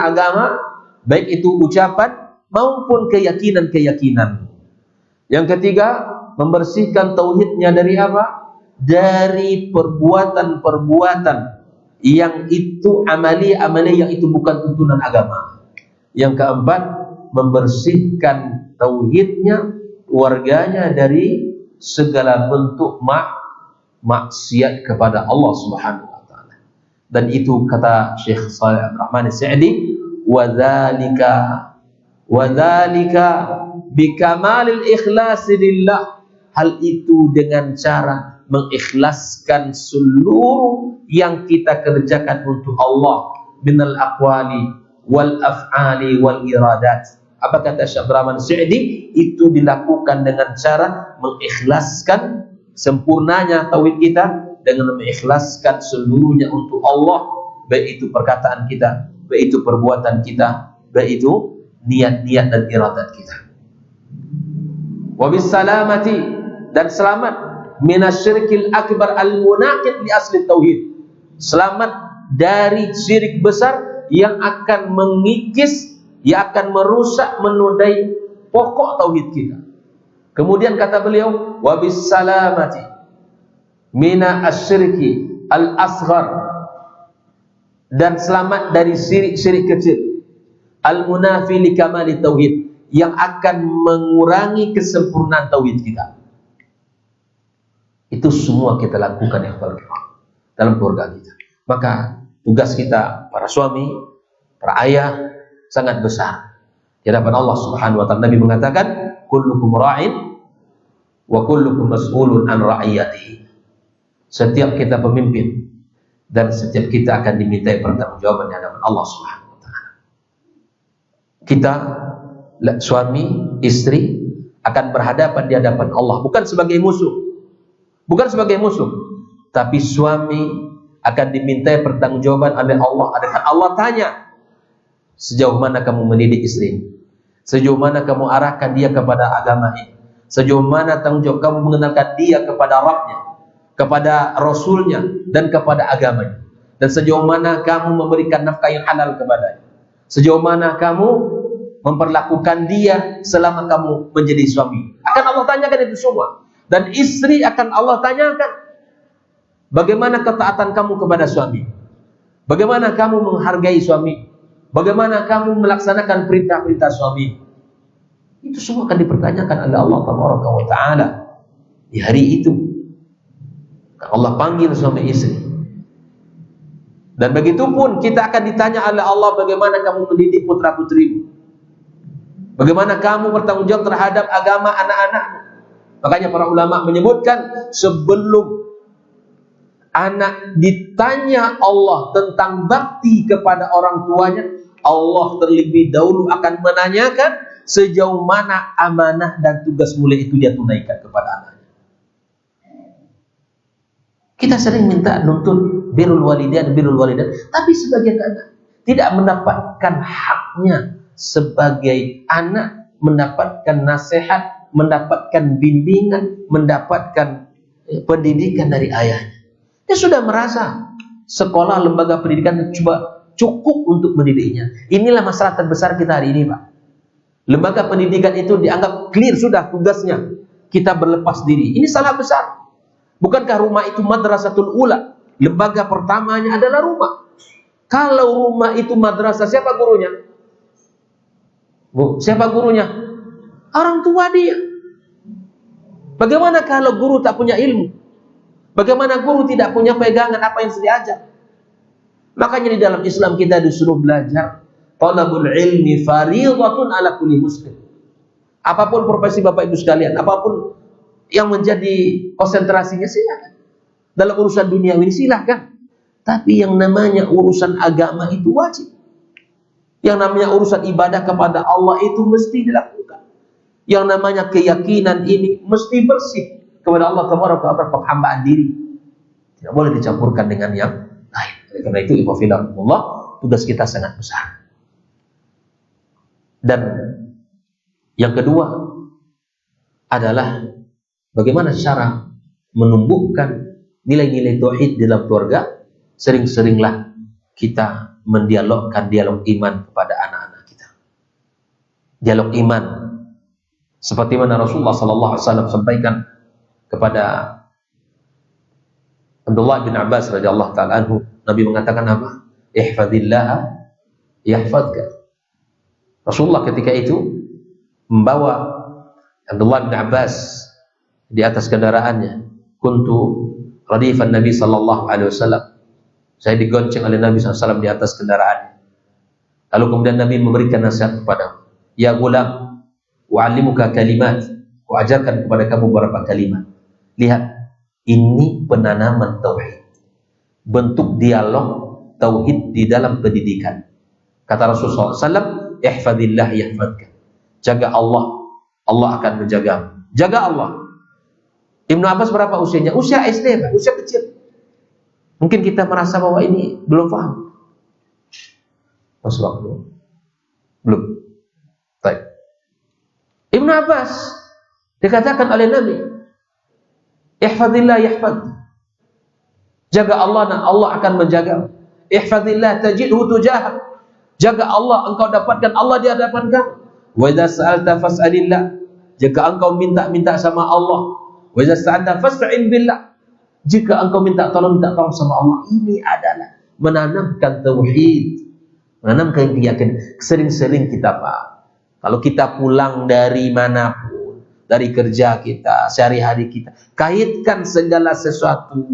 agama, baik itu ucapan maupun keyakinan-keyakinan. Yang ketiga, membersihkan tauhidnya dari apa? Dari perbuatan-perbuatan yang itu amali-amali yang itu bukan tuntunan agama. Yang keempat, membersihkan tauhidnya, keluarganya dari segala bentuk maksiat kepada Allah Subhanahu wa taala. Dan itu kata Syekh Shalih Abdurrahman As-Sa'di, wadzalika bikamalil ikhlas lillah. Hal itu dengan cara mengikhlaskan seluruh yang kita kerjakan untuk Allah minal aqwali wal af'ali wal iradat. Apa kata Syekh Abdurrahman As-Sa'di? Itu dilakukan dengan cara mengikhlaskan sempurnanya tauhid kita, dengan mengikhlaskan seluruhnya untuk Allah, baik itu perkataan kita, baik itu perbuatan kita, baik itu niat-niat dan iradat kita. Wa bisalamati, dan selamat minasyirkil akbar al-munaqid li asli tauhid. Selamat dari syirik besar yang akan mengikis, yang akan merusak, menodai pokok tauhid kita. Kemudian kata beliau, wa bisalamati mina asyirki al-asghar, dan selamat dari syirik kecil, al-munafi li kamali tauhid, yang akan mengurangi kesempurnaan tauhid kita. Itu semua kita lakukan yang dalam keluarga kita. Maka tugas kita, para suami, para ayah, sangat besar di hadapan Allah Subhanahu wa taala. Nabi mengatakan, kullukum ra'in wa kullukum mas'ulun an ra'iyatihi. Setiap kita pemimpin dan setiap kita akan dimintai pertanggungjawaban di hadapan Allah Subhanahu wa taala. Kita suami, istri akan berhadapan di hadapan Allah bukan sebagai musuh. Bukan sebagai musuh, tapi suami akan dimintai pertanggungjawaban oleh Allah. Adakah Allah tanya, sejauh mana kamu mendidik istri? Sejauh mana kamu arahkan dia kepada agama ini? Sejauh mana tanggung jawab kamu mengenalkan dia kepada Rabbnya, kepada Rasulnya, dan kepada agamanya? Dan sejauh mana kamu memberikan nafkah yang halal kepadanya? Sejauh mana kamu memperlakukan dia selama kamu menjadi suami? Akan Allah tanyakan itu semua. Dan istri akan Allah tanyakan, bagaimana ketaatan kamu kepada suami? Bagaimana kamu menghargai suami? Bagaimana kamu melaksanakan perintah-perintah suami? Itu semua akan dipertanyakan oleh Allah Taala di hari itu. Allah panggil suami istri. Dan begitu pun kita akan ditanya oleh Allah, bagaimana kamu mendidik putra-putrimu? Bagaimana kamu bertanggung jawab terhadap agama anak-anakmu? Makanya para ulama menyebutkan, sebelum anak ditanya Allah tentang bakti kepada orang tuanya, Allah terlebih dahulu akan menanyakan sejauh mana amanah dan tugas mulia itu dia tunaikan kepada anaknya. Kita sering minta nuntut birrul walidain, tapi sebagian anak tidak mendapatkan haknya sebagai anak mendapatkan nasihat, mendapatkan bimbingan, mendapatkan pendidikan dari ayahnya. Dia sudah merasa sekolah lembaga pendidikan cukup untuk mendidiknya. Inilah masalah terbesar kita hari ini, Pak. Lembaga pendidikan itu dianggap clear sudah tugasnya. Kita berlepas diri. Ini salah besar. Bukankah rumah itu madrasatul ula? Lembaga pertamanya adalah rumah. Kalau rumah itu madrasah, siapa gurunya? Bu, siapa gurunya? Orang tua dia. Bagaimana kalau guru tak punya ilmu? Bagaimana guru tidak punya pegangan apa yang sudah diajar? Makanya di dalam Islam kita disuruh belajar. Talabul ilmi fardhatun ala kulli muslim. Apapun profesi Bapak Ibu sekalian, apapun yang menjadi konsentrasinya silakan. Dalam urusan dunia ini silakan. Tapi yang namanya urusan agama itu wajib. Yang namanya urusan ibadah kepada Allah itu mesti dilakukan. Yang namanya keyakinan ini mesti bersih kepada Allah Tabaraka wa Ta'ala, penghambaan diri. Tidak boleh dicampurkan dengan yang lain. Karena itu ibu fillah, tugas kita sangat besar. Dan yang kedua adalah bagaimana cara menumbuhkan nilai-nilai tauhid dalam keluarga. Sering-seringlah kita mendialogkan dialog iman kepada anak-anak kita. Dialog iman seperti mana Rasulullah sallallahu alaihi wasallam sampaikan kepada Abdullah bin Abbas radhiyallahu taala anhu. Nabi mengatakan apa? Ihfazillah yahfazka. Rasulullah ketika itu membawa Abdullah bin Abbas di atas kendaraannya. Kuntu radifan Nabi sallallahu alaihi wasallam. Saya digonceng oleh Nabi SAW di atas kendaraannya. Lalu kemudian Nabi memberikan nasihat kepada, ya gulam, wa'allimuka kalimat, kuajarkan kepada kamu beberapa kalimat. Lihat, ini penanaman tauhid, bentuk dialog tauhid di dalam pendidikan. Kata Rasulullah SAW, ihfadillah yahfadka. Jaga Allah, Allah akan menjagamu. Jaga Allah. Ibnu Abbas berapa usianya? Usia SD, Pak. Usia kecil. Mungkin kita merasa bahwa ini belum paham. Masuk belum. Baik. Ibnu Abbas dikatakan oleh Nabi, ihfazillah yahfaz. Jaga Allah dan Allah akan menjaga. Ihfazillah tajidhu tujahak. Jaga Allah, engkau dapatkan Allah di hadapan kamu. Wa idza sa'alta fas'alillah. Jika engkau minta sama Allah. Wa idza sta'anta fasta'in billah. Jika engkau minta tolong sama Allah. Ini adalah menanamkan tauhid, menanamkan keyakinan. Sering-sering kita, Pak, kalau kita pulang dari manapun, dari kerja kita, sehari-hari kita, kaitkan segala sesuatu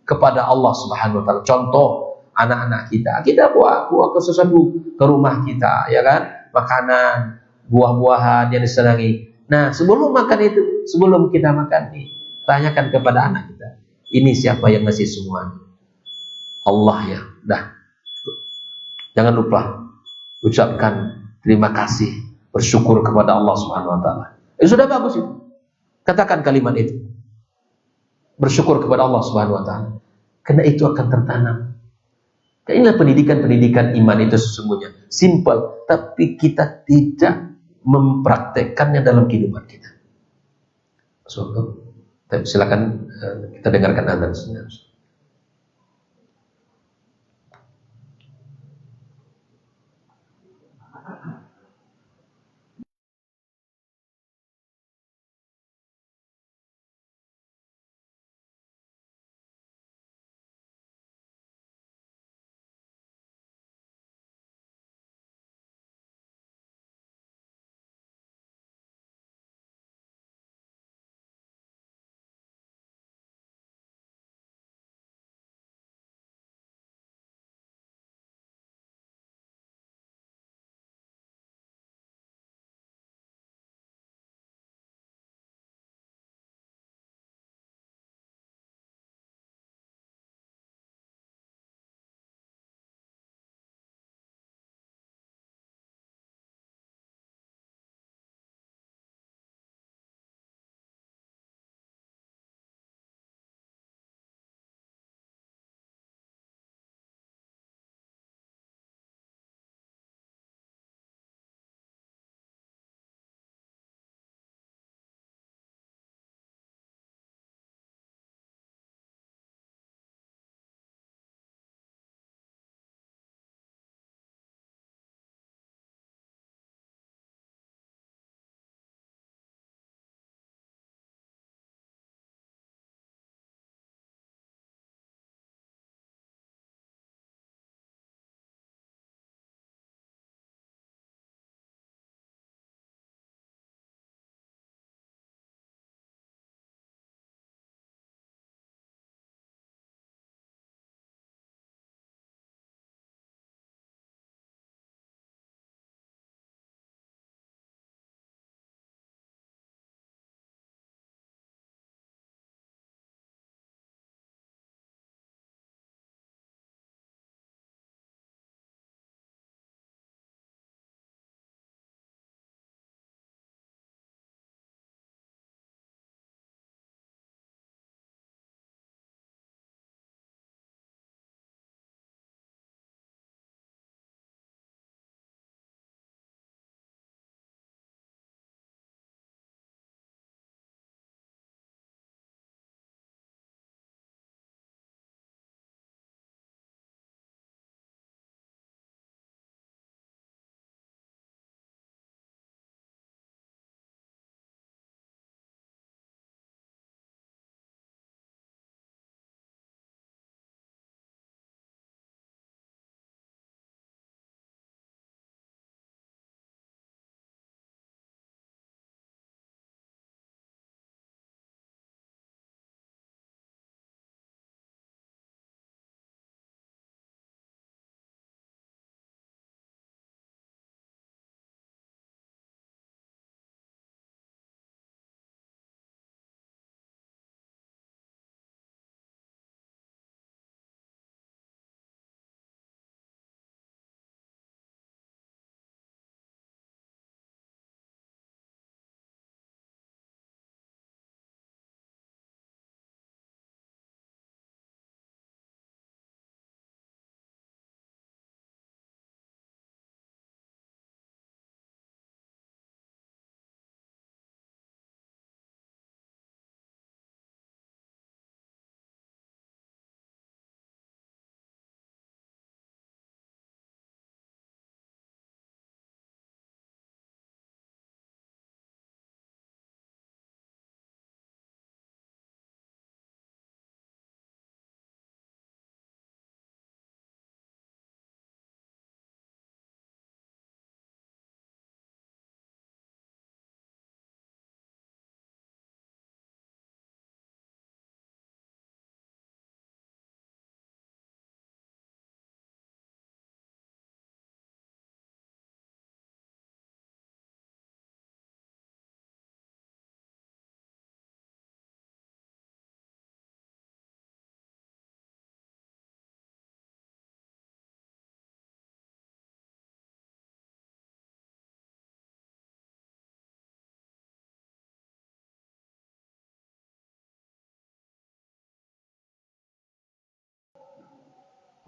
kepada Allah Subhanahu wa Ta'ala. Contoh, anak-anak kita bawa sesuatu ke rumah kita, ya kan? Makanan, buah-buahan yang disenangi. Nah, sebelum makan itu, sebelum kita makan nih, tanyakan kepada anak kita, ini siapa yang ngasih semuanya? Allah ya. Dah. Jangan lupa ucapkan terima kasih, bersyukur kepada Allah Subhanahu wa Ta'ala. Sudah bagus itu. Katakan kalimat itu. Bersyukur kepada Allah Subhanahu wa Ta'ala. Karena itu akan tertanam. Inilah pendidikan-pendidikan iman itu sesungguhnya. Simple, tapi kita tidak mempraktekkannya dalam kehidupan kita. Silakan kita dengarkan azan.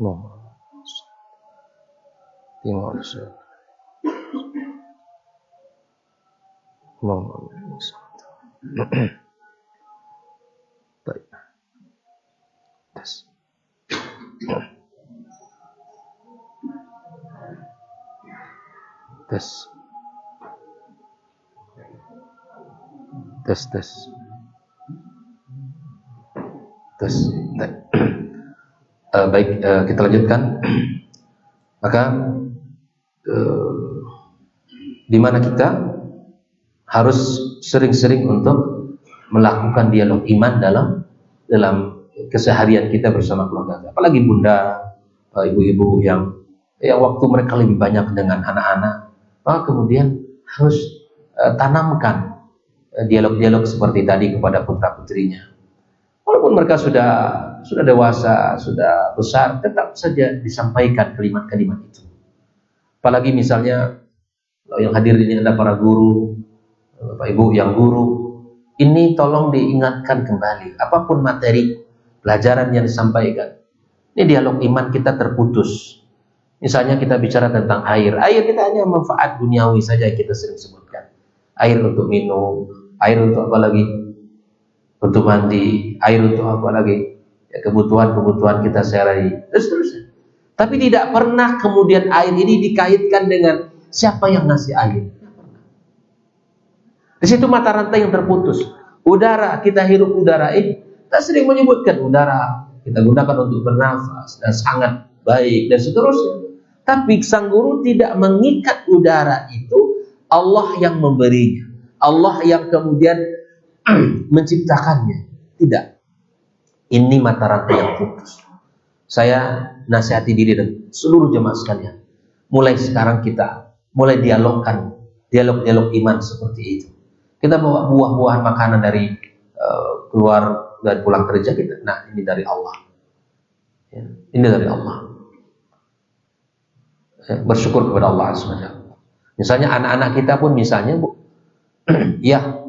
No. Timur Leste. No. Baik. Tes. Tes. Tes. Tes. Tes. Baik, kita lanjutkan. Maka di mana kita harus sering-sering untuk melakukan dialog iman dalam keseharian kita bersama keluarga. Apalagi bunda, ibu-ibu yang waktu mereka lebih banyak dengan anak-anak, maka kemudian harus tanamkan dialog-dialog seperti tadi kepada putra-putrinya. Walaupun mereka sudah dewasa, sudah besar, tetap saja disampaikan kalimat-kalimat itu. Apalagi misalnya yang hadir ini ada para guru, Bapak Ibu yang guru, ini tolong diingatkan kembali. Apapun materi pelajaran yang disampaikan, ini dialog iman kita terputus. Misalnya kita bicara tentang air kita hanya manfaat duniawi saja yang kita sering sebutkan. Air untuk minum, air untuk apa lagi? Untuk mandi, air untuk apa lagi? Ya, kebutuhan kita sehari-hari, dan seterusnya. Tapi tidak pernah kemudian air ini dikaitkan dengan siapa yang ngasih air. Di situ mata rantai yang terputus. Udara, kita hirup udara ini. Kita sering menyebutkan udara kita gunakan untuk bernafas dan sangat baik dan seterusnya. Tapi sang guru tidak mengikat udara itu Allah yang memberinya, Allah yang kemudian menciptakannya. Tidak. Ini mata rantai yang putus. Saya nasihati diri dan seluruh jemaah sekalian, mulai sekarang kita mulai dialog dialog iman seperti itu. Kita bawa buah-buahan makanan dari keluar dan pulang kerja kita. Nah, ini dari Allah. Ya, ini dari Allah. Ya, bersyukur kepada Allah SWT. Misalnya anak-anak kita pun misalnya, Bu, ya,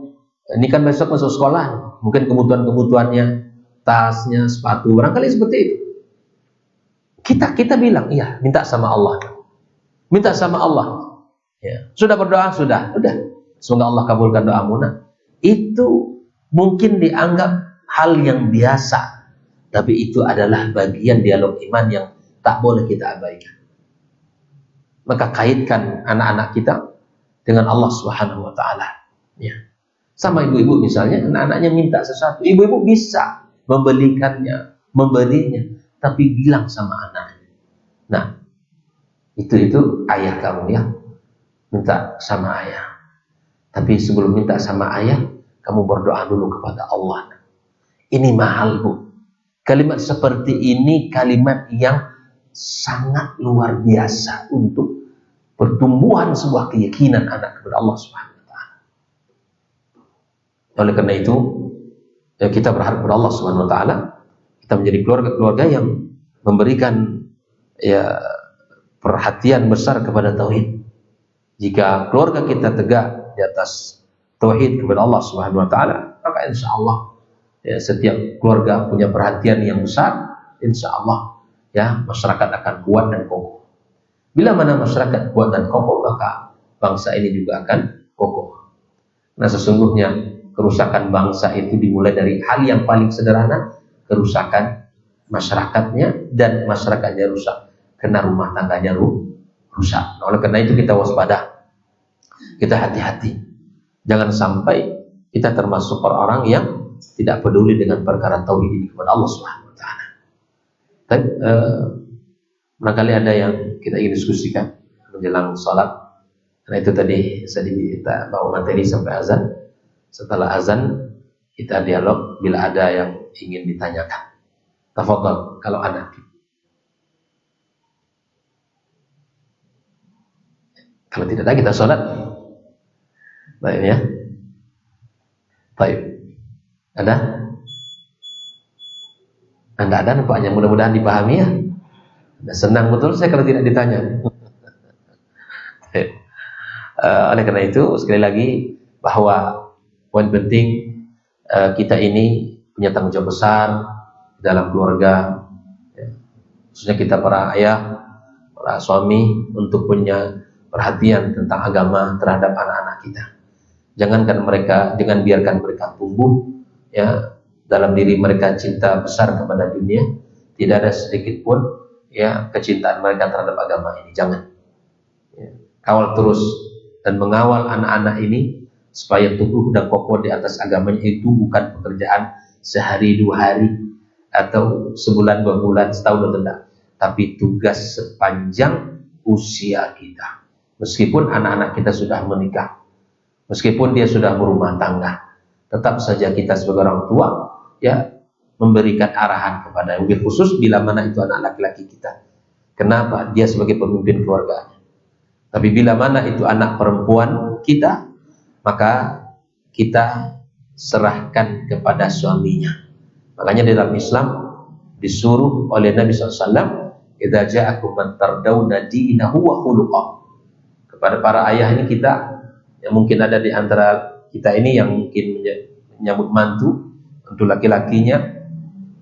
ini kan besok masuk sekolah, mungkin kebutuhannya, tasnya, sepatu, barangkali seperti itu. Kita bilang, iya, minta sama Allah. Minta sama Allah. Ya. Sudah berdoa, sudah. Semoga Allah kabulkan doamu. Nah, itu mungkin dianggap hal yang biasa, tapi itu adalah bagian dialog iman yang tak boleh kita abaikan. Maka kaitkan anak-anak kita dengan Allah Subhanahu wa taala. Ya. Sama ibu-ibu misalnya, anak-anaknya minta sesuatu, ibu-ibu bisa memberinya, tapi bilang sama anaknya. Nah, itu ayah kamu ya, minta sama ayah. Tapi sebelum minta sama ayah, kamu berdoa dulu kepada Allah. Ini mahal, Bu. Kalimat seperti ini kalimat yang sangat luar biasa untuk pertumbuhan sebuah keyakinan anak kepada Allah Subhanahu wa taala. Oleh karena itu, ya, kita berharap kepada Allah Subhanahu wa taala kita menjadi keluarga-keluarga yang memberikan ya perhatian besar kepada tauhid. Jika keluarga kita tegak di atas tauhid kepada Allah Subhanahu wa taala, maka insyaallah ya, setiap keluarga punya perhatian yang besar, insyaallah ya masyarakat akan kuat dan kokoh. Bila mana masyarakat kuat dan kokoh, maka bangsa ini juga akan kokoh. Nah, sesungguhnya kerusakan bangsa itu dimulai dari hal yang paling sederhana, kerusakan masyarakatnya, dan masyarakatnya rusak karena rumah tangganya rusak. Oleh karena itu kita waspada, kita hati-hati, jangan sampai kita termasuk orang-orang yang tidak peduli dengan perkara tauhid ini kepada Allah Subhanahu wa taala. Tapi barangkali ada yang kita ingin diskusikan menjelang salat. Karena itu tadi saya diminta bawa materi sampai azan. Setelah azan kita dialog bila ada yang ingin ditanyakan. Tafadhal kalau ada. Kalau tidak ada kita salat. Baik ya. Baik. Ada? Anda ada nampaknya, mudah-mudahan dipahami ya. Senang betul saya kalau tidak ditanya. Oleh karena itu sekali lagi bahwa poin penting kita ini punya tanggung jawab besar dalam keluarga. khususnya kita para ayah, para suami, untuk punya perhatian tentang agama terhadap anak-anak kita. Jangankan mereka, jangan biarkan mereka tumbuh ya dalam diri mereka cinta besar kepada dunia, tidak ada sedikit pun ya kecintaan mereka terhadap agama ini. Jangan. Ya. Kawal terus dan mengawal anak-anak ini supaya tumbuh dan kokoh di atas agamanya. Itu bukan pekerjaan sehari 2 hari atau sebulan 2 bulan, setahun 2 tahun, tapi tugas sepanjang usia kita. Meskipun anak-anak kita sudah menikah, meskipun dia sudah berumah tangga, tetap saja kita sebagai orang tua ya memberikan arahan kepada, lebih khusus bila mana itu anak laki-laki kita. Kenapa? Dia sebagai pemimpin keluarganya. Tapi bila mana itu anak perempuan kita, maka kita serahkan kepada suaminya. Makanya di dalam Islam disuruh oleh Nabi SAW, idza ja'akum man tardawna dinahu wa khuluqah. Kepada para ayah ini kita, yang mungkin ada di antara kita ini yang mungkin menyambut mantu untuk laki-lakinya,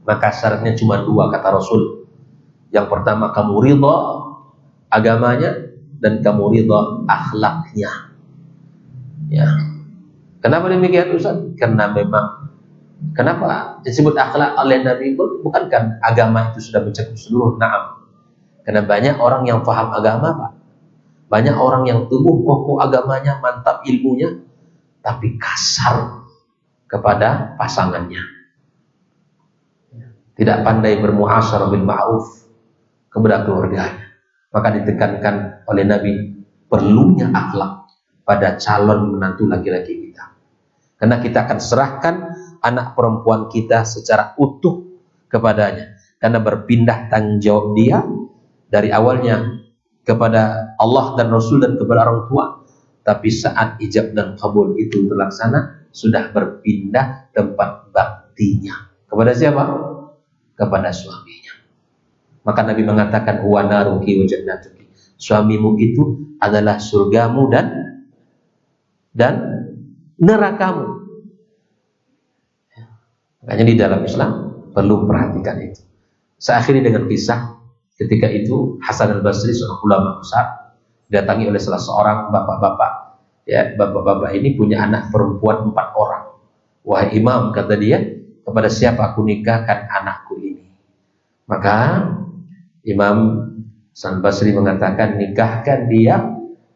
maka syaratnya cuma 2 kata Rasul. Yang pertama, kamu ridha agamanya, dan kamu ridha akhlaknya. Ya. Kenapa demikian Ustaz? Karena memang, kenapa disebut akhlak oleh Nabi? Bukankah agama itu sudah mencakup seluruh? Naam. Karena banyak orang yang paham agama, Pak. Banyak orang yang tubuh kokoh agamanya, mantap ilmunya, tapi kasar kepada pasangannya. Tidak pandai bermuasyarah bil ma'ruf kepada keluarganya. Maka ditekankan oleh Nabi perlunya akhlak pada calon menantu laki-laki kita. Karena kita akan serahkan anak perempuan kita secara utuh kepadanya. Karena berpindah tanggung jawab dia dari awalnya kepada Allah dan Rasul dan kepada orang tua. Tapi saat ijab dan kabul itu terlaksana, sudah berpindah tempat baktinya. Kepada siapa? Kepada suaminya. Maka Nabi mengatakan, huwa naruki wa jannatuki. Suamimu itu adalah surgamu dan nerakamu. Makanya di dalam Islam perlu perhatikan itu. Saya akhiri dengan kisah. Ketika itu Hasan al-Basri, seorang ulama besar, didatangi oleh salah seorang bapak-bapak. Ya, bapak-bapak ini punya anak perempuan 4 orang. Wahai imam, kata dia, kepada siapa aku nikahkan anakku ini? Maka Imam Hasan al-Basri mengatakan, nikahkan dia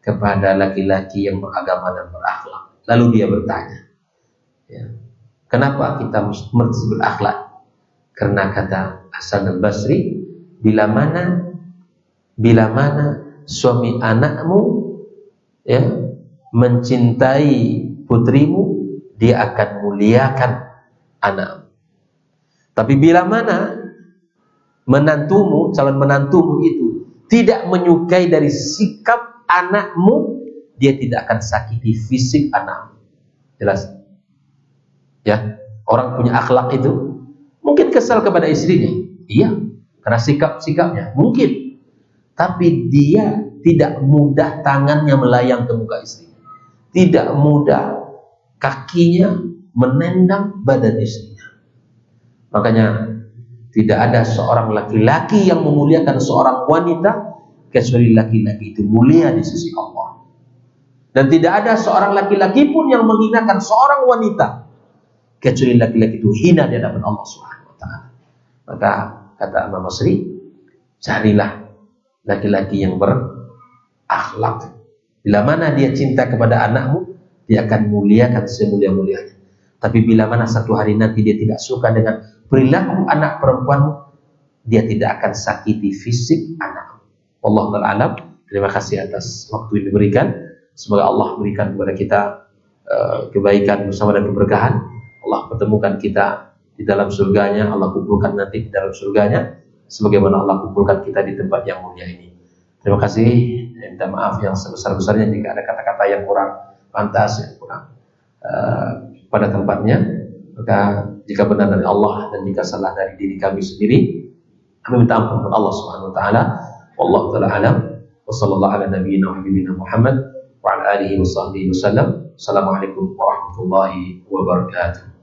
kepada laki-laki yang beragama dan berakhlak. Lalu dia bertanya, ya, kenapa kita mesti berakhlak? Karena kata Hasan al-Basri, bila mana suami anakmu ya mencintai putrimu, dia akan muliakan anakmu. Tapi bila mana menantumu, calon menantumu itu tidak menyukai dari sikap anakmu, dia tidak akan sakiti fisik anakmu. Jelas? Ya, orang punya akhlak itu mungkin kesal kepada istrinya, iya, karena sikap-sikapnya mungkin, tapi dia tidak mudah tangannya melayang ke muka istrinya, tidak mudah kakinya menendang badan istrinya. Makanya tidak ada seorang laki-laki yang memuliakan seorang wanita kecuali laki-laki itu mulia di sisi Allah. Dan tidak ada seorang laki-laki pun yang menghinakan seorang wanita kecuali laki-laki itu hina di hadapan Allah Subhanahu wa taala. Maka kata Imam Basri, carilah laki-laki yang berakhlak. Bila mana dia cinta kepada anakmu, dia akan muliakan semulia-mulianya. Tapi bila mana satu hari nanti dia tidak suka dengan perilaku anak perempuanmu, dia tidak akan sakiti fisik anakmu. Wallahu ta'ala alam. Terima kasih atas waktu yang diberikan. Semoga Allah berikan kepada kita kebaikan bersama dan keberkahan. Allah pertemukan kita di dalam surganya, Allah kumpulkan nanti di dalam surganya, sebagaimana Allah kumpulkan kita di tempat yang mulia ini. Terima kasih. Minta maaf yang sebesar-besarnya jika ada kata-kata yang kurang pantas, yang kurang pada tempatnya. Maka jika benar dari Allah dan jika salah dari diri kami sendiri, kami minta ampun kepada Allah Subhanahu wa taala. Wallahu taala alam. Wa sallallahu ala nabiyyina wa habibina Muhammad wa ala alihi wa sahbihi wasallam. Assalamualaikum warahmatullahi wabarakatuh.